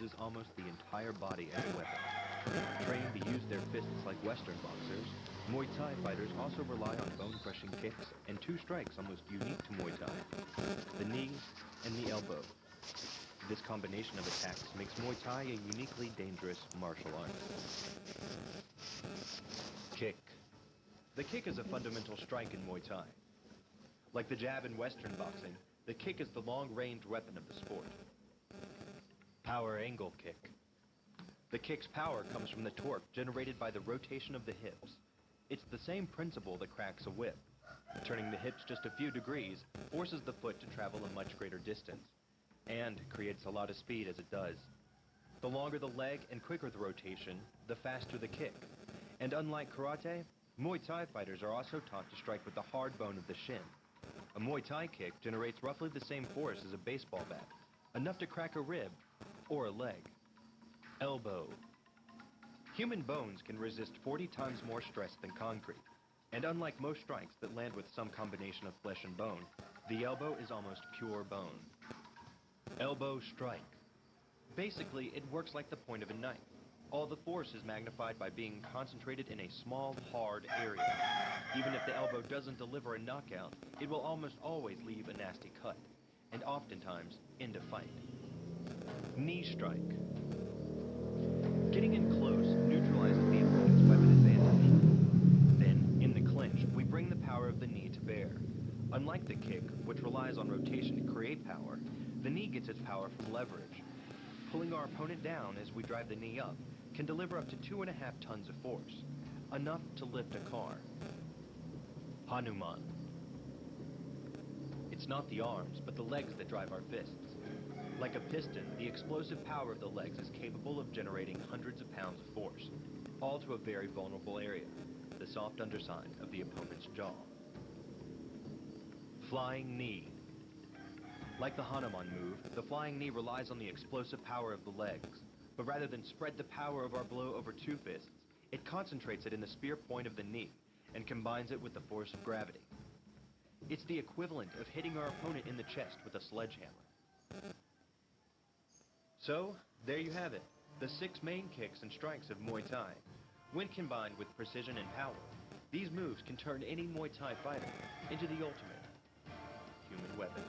uses almost the entire body as a weapon. Trained to use their fists like Western boxers, Muay Thai fighters also rely on bone-crushing kicks and two strikes almost unique to Muay Thai: the knee and the elbow. This combination of attacks makes Muay Thai a uniquely dangerous martial art. Kick. The kick is a fundamental strike in Muay Thai. Like the jab in Western boxing, the kick is the long-range weapon of the sport. Power angle kick. The kick's power comes from the torque generated by the rotation of the hips. It's the same principle that cracks a whip. Turning the hips just a few degrees forces the foot to travel a much greater distance, and creates a lot of speed as it does. The longer the leg and quicker the rotation, the faster the kick. And unlike karate, Muay Thai fighters are also taught to strike with the hard bone of the shin. A Muay Thai kick generates roughly the same force as a baseball bat, enough to crack a rib or a leg. Elbow. Human bones can resist 40 times more stress than concrete, and unlike most strikes that land with some combination of flesh and bone, the elbow is almost pure bone. Elbow strike. Basically, it works like the point of a knife. All the force is magnified by being concentrated in a small, hard area. Even if the elbow doesn't deliver a knockout, it will almost always leave a nasty cut, and oftentimes end a fight. Knee strike. Getting in close neutralizes the opponent's weapon advantage. Then, in the clinch, we bring the power of the knee to bear. Unlike the kick, which relies on rotation to create power, the knee gets its power from leverage. Pulling our opponent down as we drive the knee up can deliver up to 2.5 tons of force, enough to lift a car. Hanuman. It's not the arms, but the legs that drive our fists. Like a piston, the explosive power of the legs is capable of generating hundreds of pounds of force, all to a very vulnerable area, the soft underside of the opponent's jaw. Flying knee. Like the Hanuman move, the flying knee relies on the explosive power of the legs, but rather than spread the power of our blow over two fists, it concentrates it in the spear point of the knee and combines it with the force of gravity. It's the equivalent of hitting our opponent in the chest with a sledgehammer. So, there you have it, the 6 main kicks and strikes of Muay Thai. When combined with precision and power, these moves can turn any Muay Thai fighter into the ultimate human weapon.